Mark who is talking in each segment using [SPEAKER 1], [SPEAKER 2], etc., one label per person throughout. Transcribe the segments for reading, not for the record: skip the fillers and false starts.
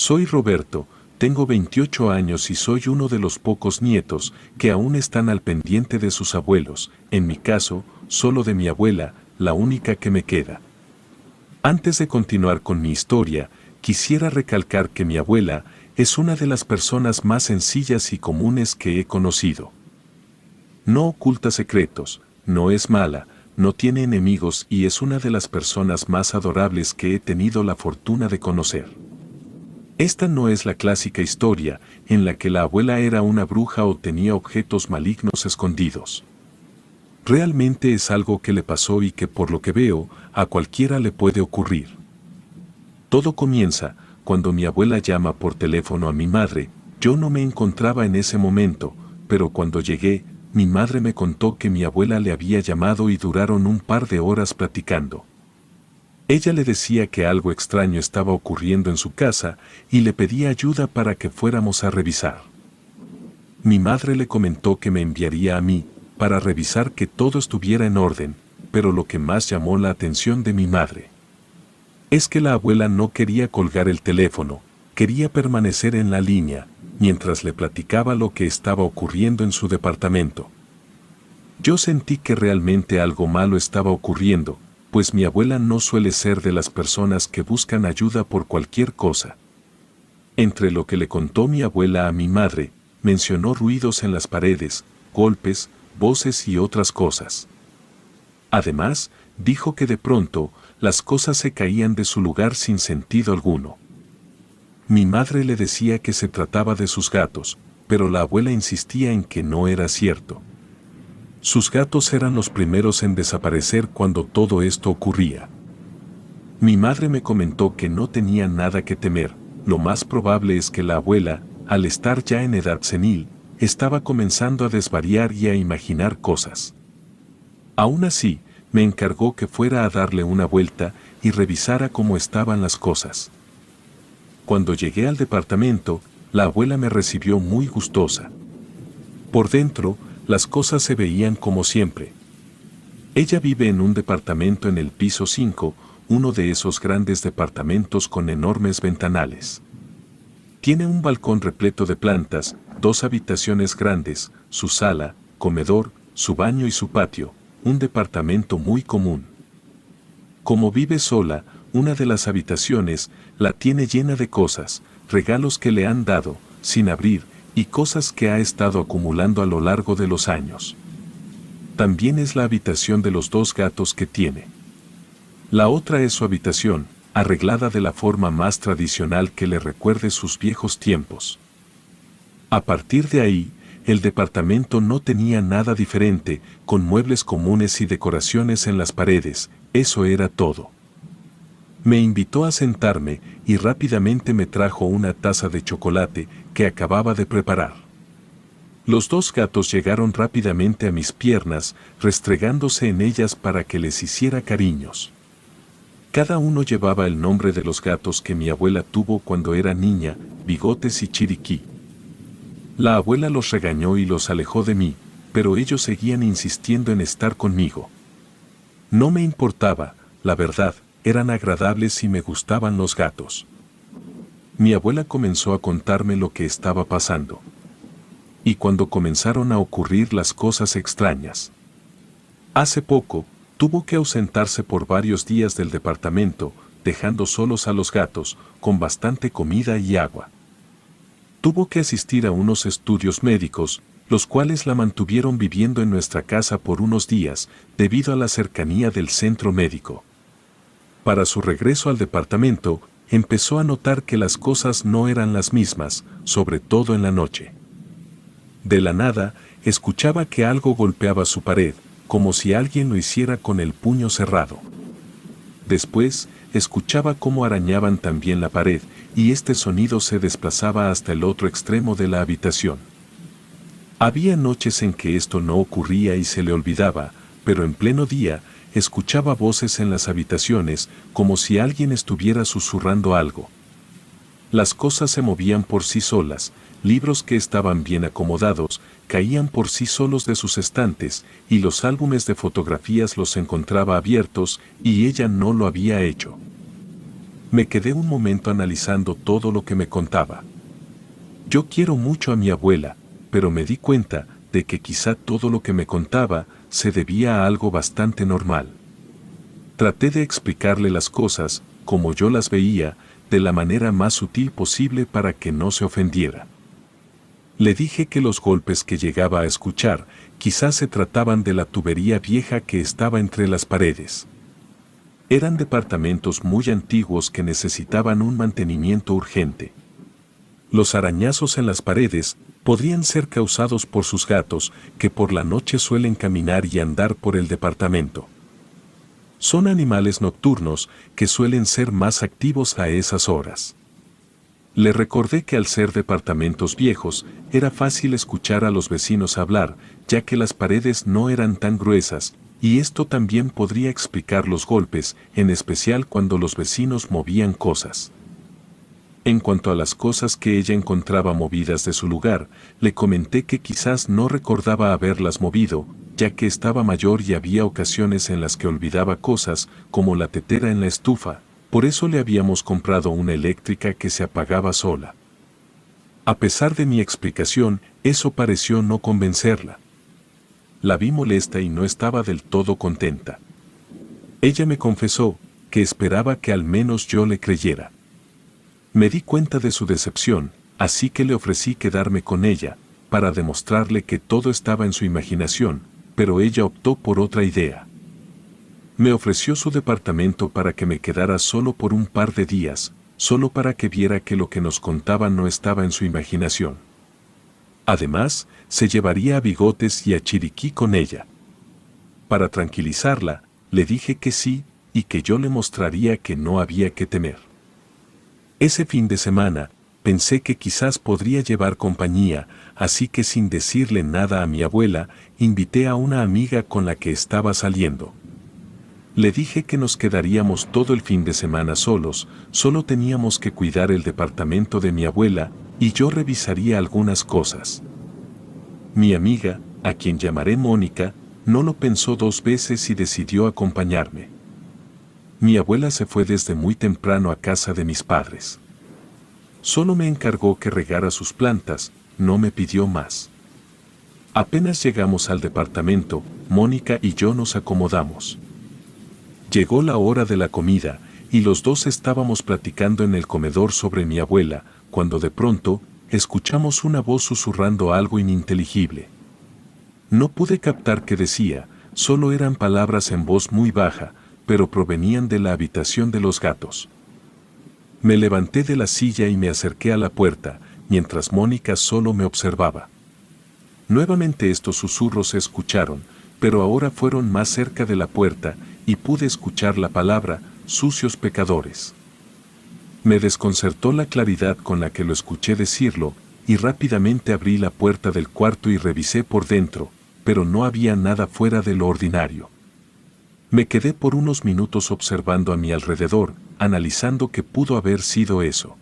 [SPEAKER 1] Soy Roberto, tengo 28 años y soy uno de los pocos nietos que aún están al pendiente de sus abuelos, en mi caso, solo de mi abuela, la única que me queda. Antes de continuar con mi historia, quisiera recalcar que mi abuela es una de las personas más sencillas y comunes que he conocido. No oculta secretos, no es mala, no tiene enemigos y es una de las personas más adorables que he tenido la fortuna de conocer. Esta no es la clásica historia en la que la abuela era una bruja o tenía objetos malignos escondidos. Realmente es algo que le pasó y que por lo que veo, a cualquiera le puede ocurrir. Todo comienza cuando mi abuela llama por teléfono a mi madre. Yo no me encontraba en ese momento, pero cuando llegué, mi madre me contó que mi abuela le había llamado y duraron un par de horas platicando. Ella le decía que algo extraño estaba ocurriendo en su casa y le pedía ayuda para que fuéramos a revisar. Mi madre le comentó que me enviaría a mí para revisar que todo estuviera en orden, pero lo que más llamó la atención de mi madre es que la abuela no quería colgar el teléfono, quería permanecer en la línea, mientras le platicaba lo que estaba ocurriendo en su departamento. Yo sentí que realmente algo malo estaba ocurriendo, pues mi abuela no suele ser de las personas que buscan ayuda por cualquier cosa. Entre lo que le contó mi abuela a mi madre, mencionó ruidos en las paredes, golpes, voces y otras cosas. Además, dijo que de pronto, las cosas se caían de su lugar sin sentido alguno. Mi madre le decía que se trataba de sus gatos, pero la abuela insistía en que no era cierto. Sus gatos eran los primeros en desaparecer cuando todo esto ocurría. Mi madre me comentó que no tenía nada que temer, lo más probable es que la abuela, al estar ya en edad senil, estaba comenzando a desvariar y a imaginar cosas. Aún así, me encargó que fuera a darle una vuelta y revisara cómo estaban las cosas. Cuando llegué al departamento, la abuela me recibió muy gustosa. Por dentro, las cosas se veían como siempre. Ella vive en un departamento en el piso 5, uno de esos grandes departamentos con enormes ventanales. Tiene un balcón repleto de plantas, 2 habitaciones grandes, su sala, comedor, su baño y su patio, un departamento muy común. Como vive sola, una de las habitaciones la tiene llena de cosas, regalos que le han dado, sin abrir, y cosas que ha estado acumulando a lo largo de los años. También es la habitación de los 2 gatos que tiene. La otra es su habitación, arreglada de la forma más tradicional que le recuerde sus viejos tiempos. A partir de ahí, el departamento no tenía nada diferente, con muebles comunes y decoraciones en las paredes, eso era todo. Me invitó a sentarme y rápidamente me trajo una taza de chocolate que acababa de preparar. Los 2 gatos llegaron rápidamente a mis piernas, restregándose en ellas para que les hiciera cariños. Cada uno llevaba el nombre de los gatos que mi abuela tuvo cuando era niña, Bigotes y Chiriquí. La abuela los regañó y los alejó de mí, pero ellos seguían insistiendo en estar conmigo. No me importaba, la verdad, eran agradables y me gustaban los gatos. Mi abuela comenzó a contarme lo que estaba pasando. Y cuando comenzaron a ocurrir las cosas extrañas. Hace poco, tuvo que ausentarse por varios días del departamento, dejando solos a los gatos, con bastante comida y agua. Tuvo que asistir a unos estudios médicos, los cuales la mantuvieron viviendo en nuestra casa por unos días, debido a la cercanía del centro médico. Para su regreso al departamento, empezó a notar que las cosas no eran las mismas, sobre todo en la noche. De la nada, escuchaba que algo golpeaba su pared, como si alguien lo hiciera con el puño cerrado. Después, escuchaba cómo arañaban también la pared, y este sonido se desplazaba hasta el otro extremo de la habitación. Había noches en que esto no ocurría y se le olvidaba, pero en pleno día, escuchaba voces en las habitaciones, como si alguien estuviera susurrando algo. Las cosas se movían por sí solas, libros que estaban bien acomodados, caían por sí solos de sus estantes, y los álbumes de fotografías los encontraba abiertos, y ella no lo había hecho. Me quedé un momento analizando todo lo que me contaba. Yo quiero mucho a mi abuela, pero me di cuenta de que quizá todo lo que me contaba se debía a algo bastante normal. Traté de explicarle las cosas, como yo las veía, de la manera más sutil posible para que no se ofendiera. Le dije que los golpes que llegaba a escuchar quizás se trataban de la tubería vieja que estaba entre las paredes. Eran departamentos muy antiguos que necesitaban un mantenimiento urgente. Los arañazos en las paredes podrían ser causados por sus gatos, que por la noche suelen caminar y andar por el departamento. Son animales nocturnos que suelen ser más activos a esas horas. Le recordé que al ser departamentos viejos, era fácil escuchar a los vecinos hablar, ya que las paredes no eran tan gruesas, y esto también podría explicar los golpes, en especial cuando los vecinos movían cosas. En cuanto a las cosas que ella encontraba movidas de su lugar, le comenté que quizás no recordaba haberlas movido, ya que estaba mayor y había ocasiones en las que olvidaba cosas, como la tetera en la estufa. Por eso le habíamos comprado una eléctrica que se apagaba sola. A pesar de mi explicación, eso pareció no convencerla. La vi molesta y no estaba del todo contenta. Ella me confesó que esperaba que al menos yo le creyera. Me di cuenta de su decepción, así que le ofrecí quedarme con ella, para demostrarle que todo estaba en su imaginación, pero ella optó por otra idea. Me ofreció su departamento para que me quedara solo por un par de días, solo para que viera que lo que nos contaba no estaba en su imaginación. Además, se llevaría a Bigotes y a Chiriquí con ella. Para tranquilizarla, le dije que sí y que yo le mostraría que no había que temer. Ese fin de semana, pensé que quizás podría llevar compañía, así que sin decirle nada a mi abuela, invité a una amiga con la que estaba saliendo. Le dije que nos quedaríamos todo el fin de semana solos, solo teníamos que cuidar el departamento de mi abuela, y yo revisaría algunas cosas. Mi amiga, a quien llamaré Mónica, no lo pensó dos veces y decidió acompañarme. Mi abuela se fue desde muy temprano a casa de mis padres. Solo me encargó que regara sus plantas, no me pidió más. Apenas llegamos al departamento, Mónica y yo nos acomodamos. Llegó la hora de la comida, y los dos estábamos platicando en el comedor sobre mi abuela, cuando de pronto, escuchamos una voz susurrando algo ininteligible. No pude captar qué decía, solo eran palabras en voz muy baja, pero provenían de la habitación de los gatos. Me levanté de la silla y me acerqué a la puerta, mientras Mónica solo me observaba. Nuevamente estos susurros se escucharon, pero ahora fueron más cerca de la puerta, y pude escuchar la palabra, sucios pecadores. Me desconcertó la claridad con la que lo escuché decirlo, y rápidamente abrí la puerta del cuarto y revisé por dentro, pero no había nada fuera de lo ordinario. Me quedé por unos minutos observando a mi alrededor, analizando qué pudo haber sido eso.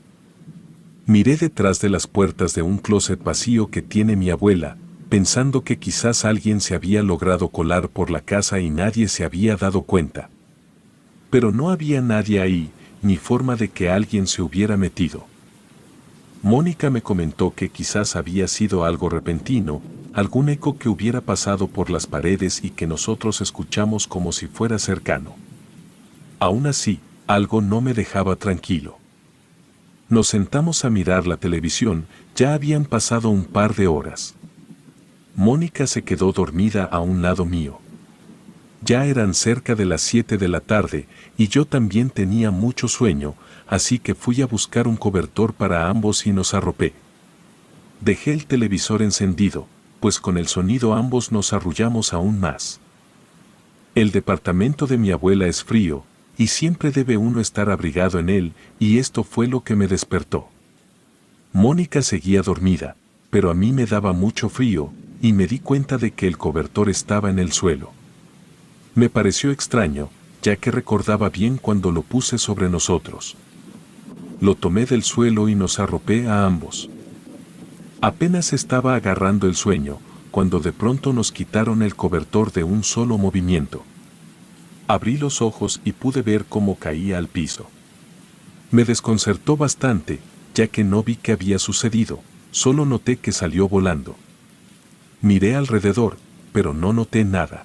[SPEAKER 1] Miré detrás de las puertas de un closet vacío que tiene mi abuela, pensando que quizás alguien se había logrado colar por la casa y nadie se había dado cuenta. Pero no había nadie ahí, ni forma de que alguien se hubiera metido. Mónica me comentó que quizás había sido algo repentino, algún eco que hubiera pasado por las paredes y que nosotros escuchamos como si fuera cercano. Aún así, algo no me dejaba tranquilo. Nos sentamos a mirar la televisión, ya habían pasado un par de horas. Mónica se quedó dormida a un lado mío. Ya eran cerca de las 7 de la tarde, y yo también tenía mucho sueño, así que fui a buscar un cobertor para ambos y nos arropé. Dejé el televisor encendido, pues con el sonido ambos nos arrullamos aún más. El departamento de mi abuela es frío, y siempre debe uno estar abrigado en él, y esto fue lo que me despertó. Mónica seguía dormida, pero a mí me daba mucho frío, y me di cuenta de que el cobertor estaba en el suelo. Me pareció extraño, ya que recordaba bien cuando lo puse sobre nosotros. Lo tomé del suelo y nos arropé a ambos. Apenas estaba agarrando el sueño, cuando de pronto nos quitaron el cobertor de un solo movimiento. Abrí los ojos y pude ver cómo caía al piso. Me desconcertó bastante, ya que no vi qué había sucedido, solo noté que salió volando. Miré alrededor, pero no noté nada.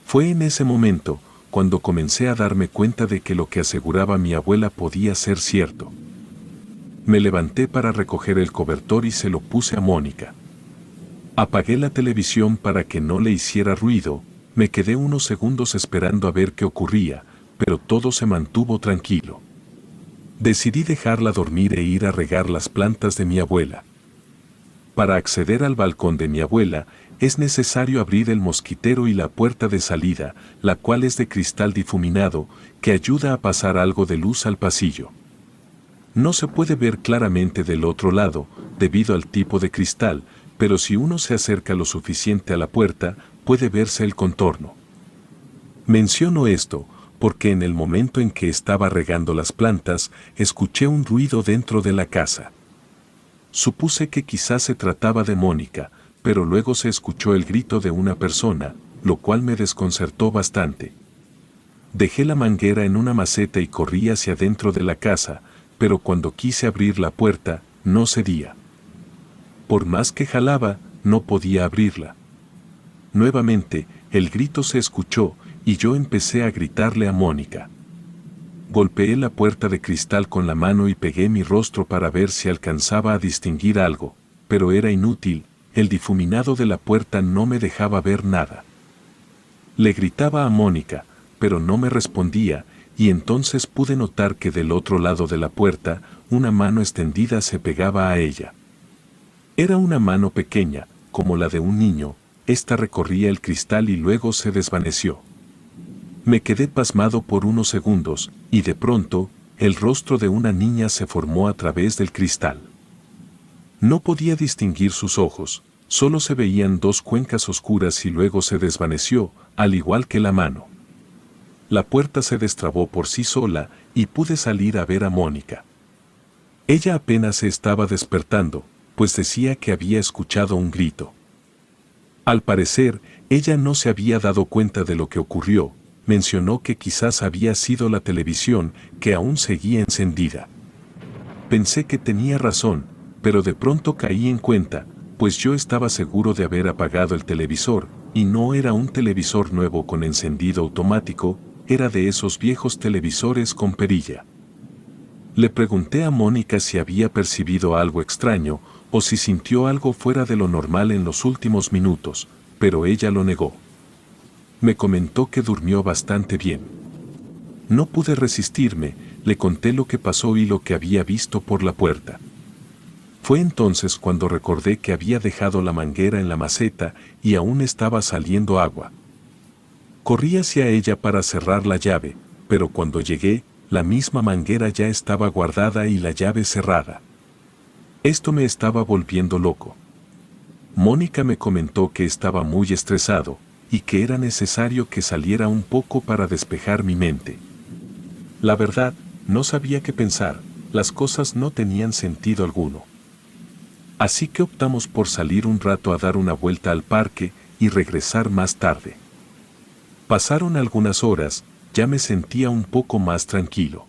[SPEAKER 1] Fue en ese momento, cuando comencé a darme cuenta de que lo que aseguraba mi abuela podía ser cierto. Me levanté para recoger el cobertor y se lo puse a Mónica. Apagué la televisión para que no le hiciera ruido, me quedé unos segundos esperando a ver qué ocurría, pero todo se mantuvo tranquilo. Decidí dejarla dormir e ir a regar las plantas de mi abuela. Para acceder al balcón de mi abuela, es necesario abrir el mosquitero y la puerta de salida, la cual es de cristal difuminado, que ayuda a pasar algo de luz al pasillo. No se puede ver claramente del otro lado, debido al tipo de cristal, pero si uno se acerca lo suficiente a la puerta, puede verse el contorno. Menciono esto, porque en el momento en que estaba regando las plantas, escuché un ruido dentro de la casa. Supuse que quizás se trataba de Mónica, pero luego se escuchó el grito de una persona, lo cual me desconcertó bastante. Dejé la manguera en una maceta y corrí hacia dentro de la casa, pero cuando quise abrir la puerta, no cedía. Por más que jalaba, no podía abrirla. Nuevamente, el grito se escuchó, y yo empecé a gritarle a Mónica. Golpeé la puerta de cristal con la mano y pegué mi rostro para ver si alcanzaba a distinguir algo, pero era inútil, el difuminado de la puerta no me dejaba ver nada. Le gritaba a Mónica, pero no me respondía, y entonces pude notar que del otro lado de la puerta, una mano extendida se pegaba a ella. Era una mano pequeña, como la de un niño, esta recorría el cristal y luego se desvaneció. Me quedé pasmado por unos segundos, y de pronto, el rostro de una niña se formó a través del cristal. No podía distinguir sus ojos, solo se veían dos cuencas oscuras y luego se desvaneció, al igual que la mano. La puerta se destrabó por sí sola, y pude salir a ver a Mónica. Ella apenas se estaba despertando, pues decía que había escuchado un grito. Al parecer, ella no se había dado cuenta de lo que ocurrió. Mencionó que quizás había sido la televisión, que aún seguía encendida. Pensé que tenía razón, pero de pronto caí en cuenta, pues yo estaba seguro de haber apagado el televisor, y no era un televisor nuevo con encendido automático, era de esos viejos televisores con perilla. Le pregunté a Mónica si había percibido algo extraño, o si sintió algo fuera de lo normal en los últimos minutos, pero ella lo negó. Me comentó que durmió bastante bien. No pude resistirme, le conté lo que pasó y lo que había visto por la puerta. Fue entonces cuando recordé que había dejado la manguera en la maceta y aún estaba saliendo agua. Corrí hacia ella para cerrar la llave, pero cuando llegué, la misma manguera ya estaba guardada y la llave cerrada. Esto me estaba volviendo loco. Mónica me comentó que estaba muy estresado, y que era necesario que saliera un poco para despejar mi mente. La verdad, no sabía qué pensar, las cosas no tenían sentido alguno. Así que optamos por salir un rato a dar una vuelta al parque y regresar más tarde. Pasaron algunas horas, ya me sentía un poco más tranquilo.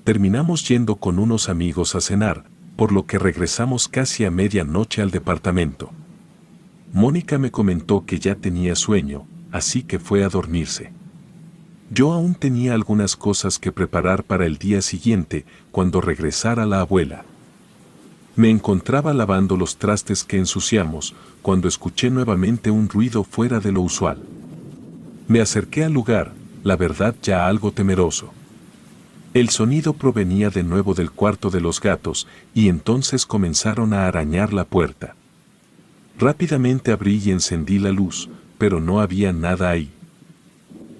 [SPEAKER 1] Terminamos yendo con unos amigos a cenar, por lo que regresamos casi a medianoche al departamento. Mónica me comentó que ya tenía sueño, así que fue a dormirse. Yo aún tenía algunas cosas que preparar para el día siguiente, cuando regresara la abuela. Me encontraba lavando los trastes que ensuciamos, cuando escuché nuevamente un ruido fuera de lo usual. Me acerqué al lugar, la verdad ya algo temeroso. El sonido provenía de nuevo del cuarto de los gatos, y entonces comenzaron a arañar la puerta. Rápidamente abrí y encendí la luz, pero no había nada ahí.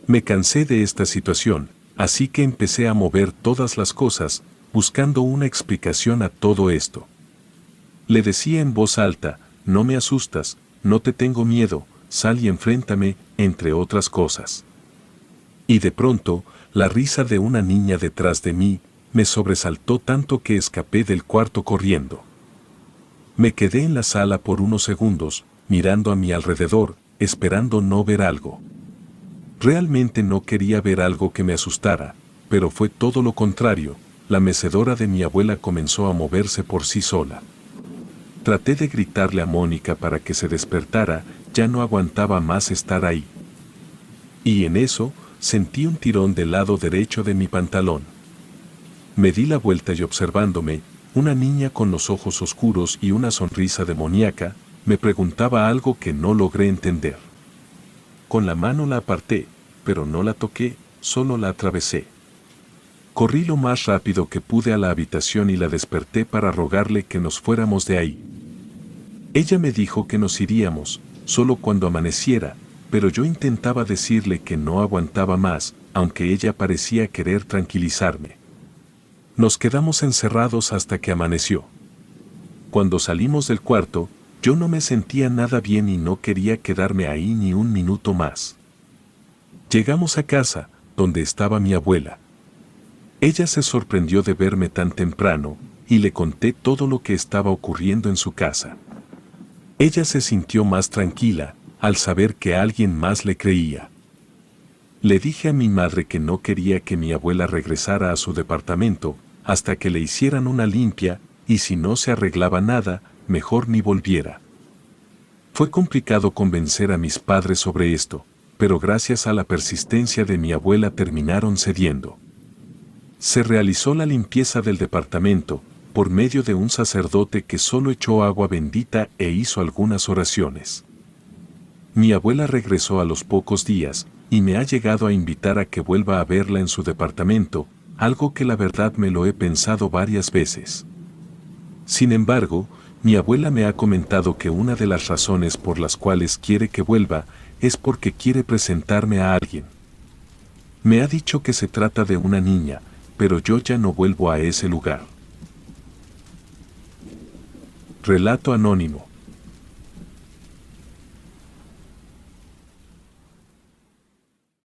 [SPEAKER 1] Me cansé de esta situación, así que empecé a mover todas las cosas, buscando una explicación a todo esto. Le decía en voz alta, no me asustas, no te tengo miedo, sal y enfréntame, entre otras cosas. Y de pronto, la risa de una niña detrás de mí, me sobresaltó tanto que escapé del cuarto corriendo. Me quedé en la sala por unos segundos, mirando a mi alrededor, esperando no ver algo. Realmente no quería ver algo que me asustara, pero fue todo lo contrario. La mecedora de mi abuela comenzó a moverse por sí sola. Traté de gritarle a Mónica para que se despertara, ya no aguantaba más estar ahí. Y en eso, sentí un tirón del lado derecho de mi pantalón. Me di la vuelta y observándome, una niña con los ojos oscuros y una sonrisa demoníaca, me preguntaba algo que no logré entender. Con la mano la aparté, pero no la toqué, solo la atravesé. Corrí lo más rápido que pude a la habitación y la desperté para rogarle que nos fuéramos de ahí. Ella me dijo que nos iríamos, solo cuando amaneciera, pero yo intentaba decirle que no aguantaba más, aunque ella parecía querer tranquilizarme. Nos quedamos encerrados hasta que amaneció. Cuando salimos del cuarto, yo no me sentía nada bien y no quería quedarme ahí ni un minuto más. Llegamos a casa, donde estaba mi abuela. Ella se sorprendió de verme tan temprano, y le conté todo lo que estaba ocurriendo en su casa. Ella se sintió más tranquila, al saber que alguien más le creía. Le dije a mi madre que no quería que mi abuela regresara a su departamento, hasta que le hicieran una limpia, y si no se arreglaba nada, mejor ni volviera. Fue complicado convencer a mis padres sobre esto, pero gracias a la persistencia de mi abuela terminaron cediendo. Se realizó la limpieza del departamento, por medio de un sacerdote que solo echó agua bendita e hizo algunas oraciones. Mi abuela regresó a los pocos días, y me ha llegado a invitar a que vuelva a verla en su departamento, algo que la verdad me lo he pensado varias veces. Sin embargo, mi abuela me ha comentado que una de las razones por las cuales quiere que vuelva es porque quiere presentarme a alguien. Me ha dicho que se trata de una niña, pero yo ya no vuelvo a ese lugar. Relato anónimo.